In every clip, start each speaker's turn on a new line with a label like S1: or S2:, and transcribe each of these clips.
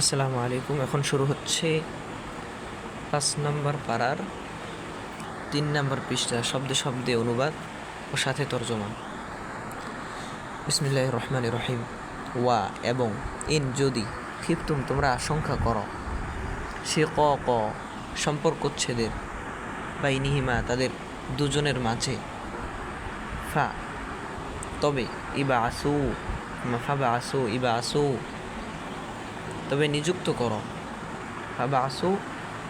S1: আসসালামু আলাইকুম। এখন শুরু হচ্ছে 5 নম্বর পারার 3 নম্বর পৃষ্ঠা, শব্দে শব্দে অনুবাদ ও সাথে তর্জমা। বিসমিল্লাহির রহমানির রহিম। ওয়া এবং, ইন যদি, খিফতুম তোমরা আশঙ্কা করো, শিকক সম্পর্কচ্ছেদের, বাইনিহিমা তাদের দুজনের মাঝে, ফা তবে, ইবা আসু ফাবা আসু ইবা আসু তবে নিযুক্ত করো, ফাবা আসু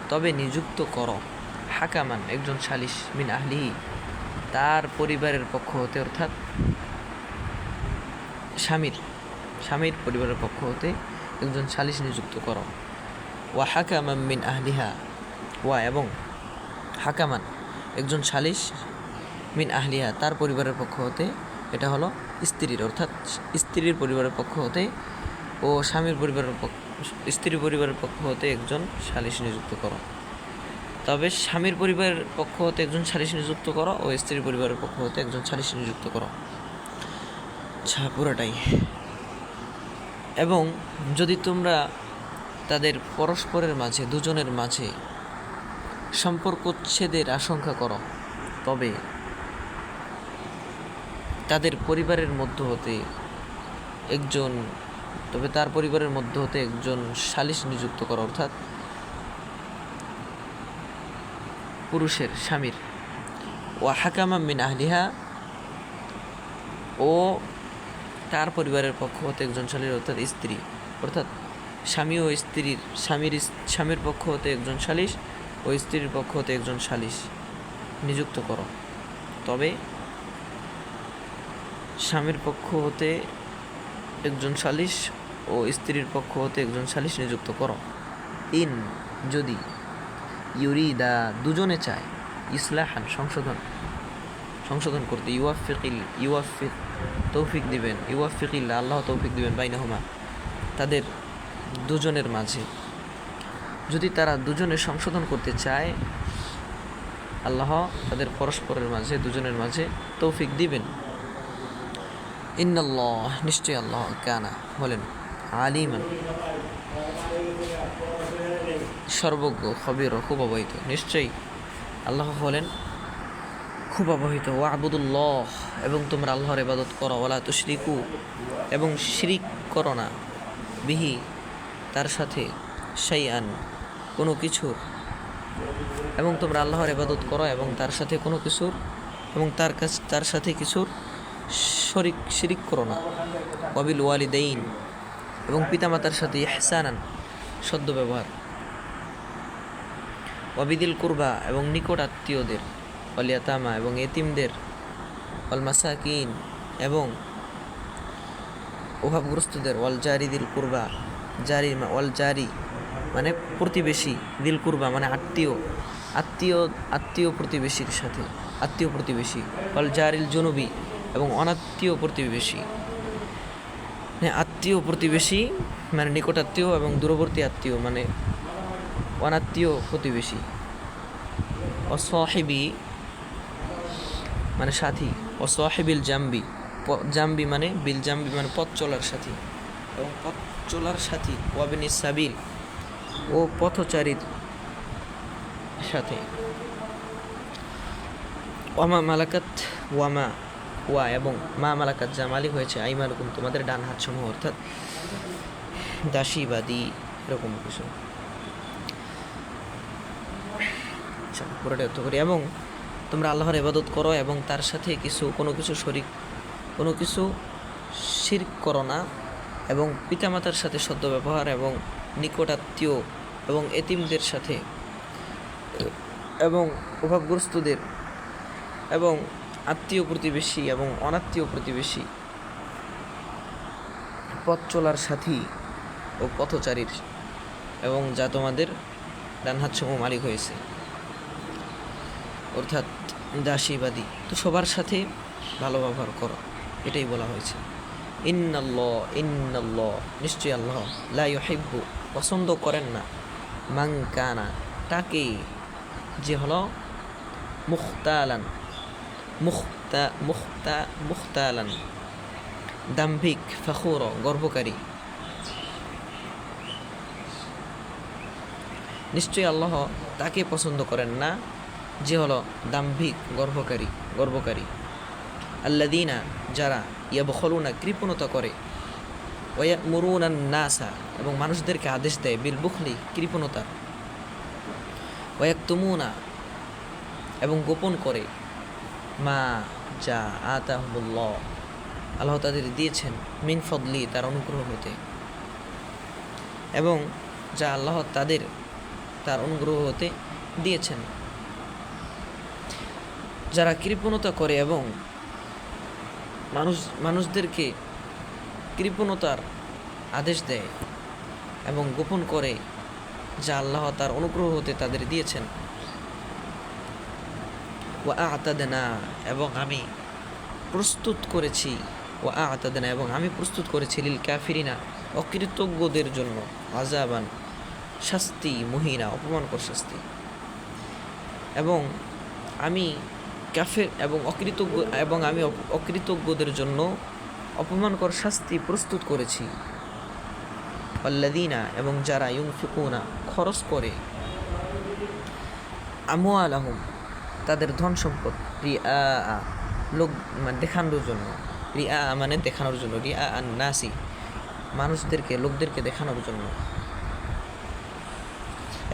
S1: তবে নিযুক্ত করো, হাকামান একজন সালিস, মিন আহলিহি তার পরিবারের পক্ষ হতে, অর্থাৎ স্বামীর পরিবারের পক্ষ হতে একজন সালিস নিযুক্ত করো। ওয়া হাকামান মিন আহলিহা, ওয়া এবং, হাকামান একজন সালিস, মিন আহলিহা তার পরিবারের পক্ষ হতে, এটা হলো স্ত্রীর, অর্থাৎ স্ত্রীর পরিবারের পক্ষ হতে ও স্ত্রীর পরিবারের পক্ষ হতে একজন সালিস নিযুক্ত করো। তবে স্বামীর পরিবারের পক্ষ হতে একজন সালিস নিযুক্ত করো ও স্ত্রীর পরিবারের পক্ষ হতে একজন সালিস নিযুক্ত করো, আচ্ছা পুরোটাই। এবং যদি তোমরা তাদের পরস্পরের মাঝে, দুজনের মাঝে সম্পর্কচ্ছেদের আশঙ্কা করো, তবে তার পরিবারের মধ্য হতে একজন সালিস নিযুক্ত করো, অর্থাৎ পুরুষের, স্বামীর। ওয়া হাকামান মিন আহলিহা ও তার পরিবারের পক্ষ হতে একজন সালিস, অর্থাৎ স্ত্রী, অর্থাৎ স্বামী ও স্বামীর পক্ষ হতে একজন সালিস ও স্ত্রীর পক্ষ হতে একজন সালিস নিযুক্ত করো। তবে স্বামীর পক্ষ হতে একজন সালিস ও স্ত্রীর পক্ষ হতে একজন সালিস নিযুক্ত করো। ইন যদি, ইউরিদা দুজনে চায়, ইসলাহান সংশোধন করতে, ইউয়াফিক তৌফিক দিবেন, ইউয়াফিকিল্লাহ আল্লাহ তৌফিক দিবেন, বাইনাহুমা তাদের দুজনের মাঝে। যদি তারা দুজনে সংশোধন করতে চায়, আল্লাহ তাদের পরস্পরের মাঝে, দুজনের মাঝে তৌফিক দিবেন। ইন্নাল্লাহ নিশ্চয় আল্লাহ, কানা হলেন, আলিমান সর্বজ্ঞ, খবীর খুব অবহিত, নিশ্চয়ই আল্লাহ হলেন খুব অবহিত। ওয়া আবুদুল্লাহ এবং তোমরা আল্লাহর ইবাদত করো, ওয়ালা তুশরিকু এবং শিরিক করো না, বিহি তার সাথে, শাইআন কোনো কিছুর, এবং তোমরা আল্লাহর ইবাদত করো এবং তার সাথে কোনো কিছুর, এবং তার সাথে কিছুর শিরিক করো না। ওয়াবিল ওয়ালিদাইন এবং পিতামাতার সাথে, ইহসানান সদ্য ব্যবহার। ওয়াবিদিল কুরবা এবং নিকট আত্মীয়দের, ওয়াল ইয়াতামা এবং এতিমদের, ওয়াল মাসাকিন এবং অভাবগ্রস্তদের, ওয়াল জারি দিল কুরবা, ওয়াল জারি মানে প্রতিবেশী, দিল কুরবা মানে আত্মীয় প্রতিবেশীর সাথে, আত্মীয় প্রতিবেশী, ওয়াল জারিল জুনুবি এবং অনাত্মীয় প্রতিবেশী, মানে আত্মীয় প্রতিবেশী মানে নিকটাত্মীয় এবং দূরবর্তী আত্মীয় মানে অনাত্মীয় প্রতিবেশী। অসহিবি মানে সাথী, অসহিবিল জাম্বি মানে বিল জাম্বি মানে পথ চলার সাথী, এবং পথ চলার সাথী, ওয়াবিনিস সাবিল ও পথচারীর সাথে। ওয়ামা মালাকাত ওয়া এবং মা মালাকাত যা মালিক হয়েছে, আইমানুকুম তোমাদের ডান হাত সমূহ, অর্থাৎ দাসী বাদী এরকম কিছু। আচ্ছা পুরোটা অর্থ করি। এবং তোমরা আল্লাহর ইবাদত করো এবং তার সাথে কোনো কিছু শিরক করো না, এবং পিতামাতার সাথে সদ্য ব্যবহার, এবং নিকট আত্মীয় এবং এতিমদের সাথে, এবং অভাবগ্রস্তদের, এবং আত্মীয় প্রতিবেশী এবং অনাত্মীয় প্রতিবেশী, পথ চলার সাথী ও পথচারীর, এবং যা তোমাদের ডান হাত সমূহ মালিক হয়েছে, অর্থাৎ দাসীবাদী। তো সবার সাথে ভালো ব্যবহার করো, এটাই বলা হয়েছে। ইন্নাল্লাহ নিশ্চয়ই আল্লাহ, লা ইউহিব্বু পছন্দ করেন না, মান কানা তাকে, যে হলো মুখতালান দাম্ভিক, ফখুর গর্বকারী, নিশ্চয়ই আল্লাহ তাকে পছন্দ করেন না যে হলো দাম্ভিক গর্বকারী। আল্লাযীনা যারা ইয়াবখলুনা কৃপণতা করে, ওয়ায়ামুরুনান নাসা এবং মানুষদেরকে আদেশ দেয়, বিল বুখলি কৃপণতা, ওয়ায়াকতুমুনা এবং গোপন করে, মা যা আতাহুমুল্লাহ আল্লাহ তাদের দিয়েছেন, মিন ফদলি তার অনুগ্রহ হতে, এবং যা আল্লাহ তার অনুগ্রহ হতে দিয়েছেন। যারা কৃপণতা করে এবং মানুষদেরকে কৃপণতার আদেশ দেয় এবং গোপন করে যা আল্লাহ তার অনুগ্রহ হতে তাদের দিয়েছেন। ওয়া আ'তাদনা এবং আমি প্রস্তুত করেছি লিল কাফিরিনা অকৃতজ্ঞদের জন্য আযাবান শাস্তি, মুহিনা অপমানকর শাস্তি। এবং আমি কাফের এবং আমি অকৃতজ্ঞদের জন্য অপমানকর শাস্তি প্রস্তুত করেছি। আল্লাযীনা এবং যারা ইউনফিকুনা খরচ করে, আমওয়ালাহুম তাদের ধন সম্পদ, রিআ লোক মানে দেখানোর জন্য, রিআ মানে দেখানোর জন্য, রিআ আন-নাসি লোকদেরকে দেখানোর জন্য।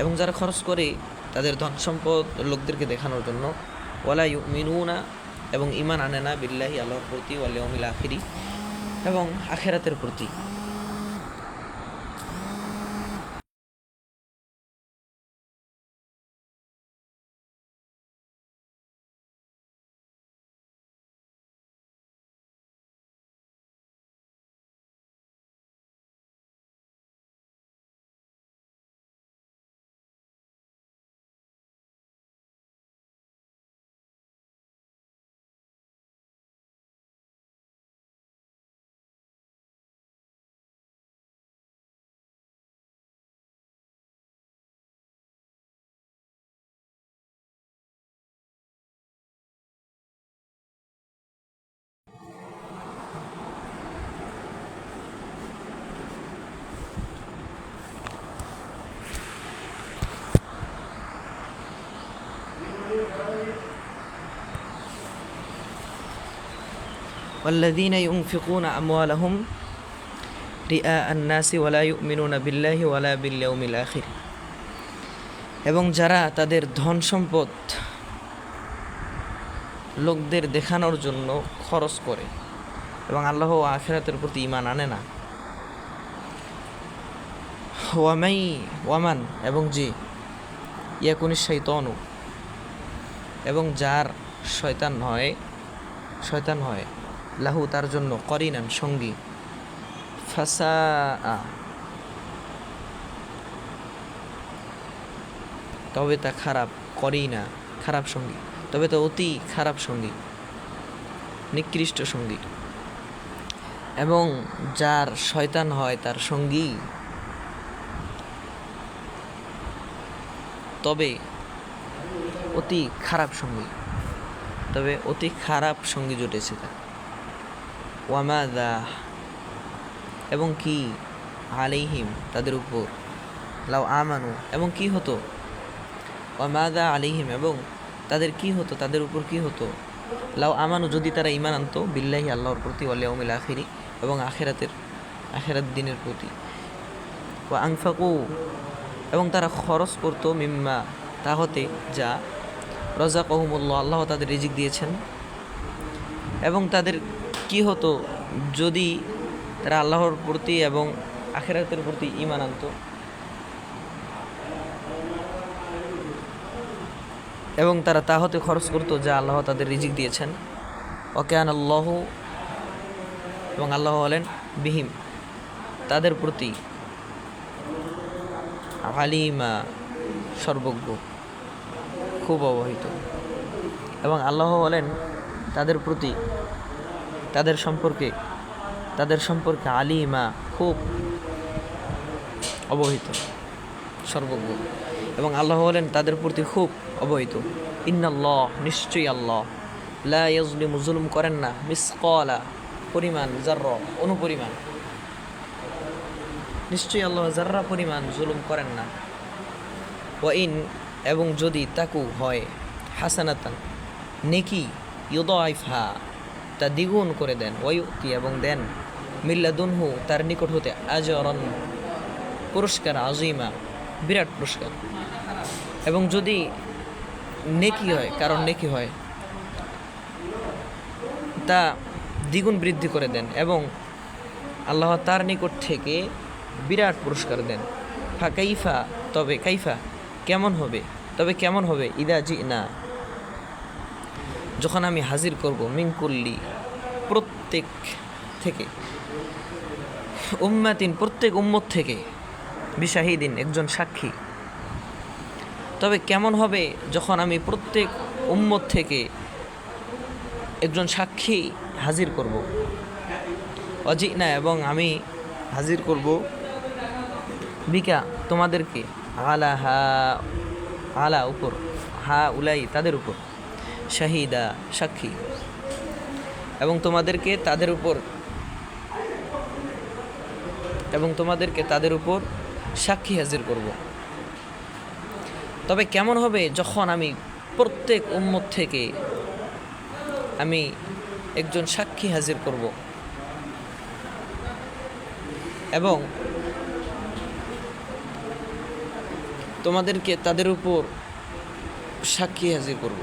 S1: এবং যারা খরচ করে তাদের ধন সম্পদ লোকদেরকে দেখানোর জন্য, ওয়ালা ইউমিনুনা এবং ঈমান আনে না, বিল্লাহি আল্লাহর প্রতি, ওয়াল ইয়াউমিল আখিরি এবং আখিরাতের প্রতি। والذين ينفقون أموالهم رئاء الناس ولا يؤمنون بالله ولا باليوم الآخر এবং যারা তাদের ধন সম্পদ লোকদের দেখানোর জন্য খরচ করে এবং আল্লাহ ও আখিরাতের প্রতি ঈমান আনে না। ওয়ামান এবং যে ইয়াকুনিশ শাইতানু এবং যার শয়তান হয় লাহু তার জন্য করিনান সঙ্গী, ফাসাআ তবে তা খারাপ, করিনা খারাপ সঙ্গী, তবে তা অতি খারাপ সঙ্গী, নিকৃষ্ট সঙ্গী। এবং যার শয়তান হয় তার সঙ্গী, তবে অতি খারাপ সঙ্গী জুটেছে তার। ওয়ামাদা এবং কি, আলাইহিম তাদের উপর, লাউ আমানু এবং কি হতো, ওয়ামাদা আলাইহিম এবং তাদের উপর কি হতো, লাউ আমানু যদি তারা ঈমান আনতো, বিল্লাহি আল্লাহর প্রতি, ওয়াল ইয়াউমিল আখিরি এবং আখিরাত দিনের প্রতি, ওয়া আনফাকু এবং তারা খরচ করতো, মিম্মা তা হতে যা, রাযাকাহুমুল্লাহ আল্লাহ তাদের রিজিক দিয়েছেন। এবং তাদের কি হতো যদি তারা আল্লাহর প্রতি এবং আখিরাতের প্রতি ঈমান আনতো এবং তারা তা হতে খরচ করতো যা আল্লাহ তাদের রিজিক দিয়েছেন। ওয়াকান আল্লাহ এবং আল্লাহ হলেন বিহিম তাদের প্রতি, আলিমা সর্বজ্ঞ, খুব অবহিত। এবং আল্লাহ হলেন তাদের প্রতি, তাদের সম্পর্কে আলিমা খুব অবহিত, সর্বজ্ঞ। এবং আল্লাহ হলেন তাদের প্রতি খুব অবহিত। ইন্নাল্লাহ নিশ্চয়ই আল্লাহ, লা ইয়াজলিমু জুলুম করেন না, মিসকালা পরিমাণ, জাররা অনুপরিমাণ, নিশ্চয়ই আল্লাহ জাররা পরিমাণ জুলুম করেন না। ওয়াইন এবং যদি তাকু হয় হাসানাতান নেকি ইউদাইফা তা দ্বিগুণ করে দেন, ওয়ুতি এবং দেন মিল্লাদুনহু তার নিকট হতে আজরান পুরস্কার, আজিমা বিরাট পুরস্কার। এবং যদি নেকি হয়, কারণ নেকি হয়, তা দ্বিগুণ বৃদ্ধি করে দেন এবং আল্লাহ তার নিকট থেকে বিরাট পুরস্কার দেন। কাইফা তবে কাইফা কেমন হবে, তবে কেমন হবে ইদা জি না যখন আমি হাজির করব মিনকুল্লি প্রত্যেক থেকে, উম্মাতিন প্রত্যেক উম্মত থেকে, বিশাহিদিন একজন সাক্ষী। তবে কেমন হবে যখন আমি প্রত্যেক উম্মত থেকে একজন সাক্ষী হাজির করব, অজিনা এবং আমি হাজির করব বিকা তোমাদেরকে, আলা উপর, হা উলাই তাদের উপর, শাহিদা সাক্ষী, এবং তোমাদেরকে তাদের উপর সাক্ষী হাজির করব। তবে কেমন হবে যখন আমি প্রত্যেক উম্মত থেকে আমি একজন সাক্ষী হাজির করব এবং তোমাদেরকে তাদের উপর সাক্ষী হাজির করব।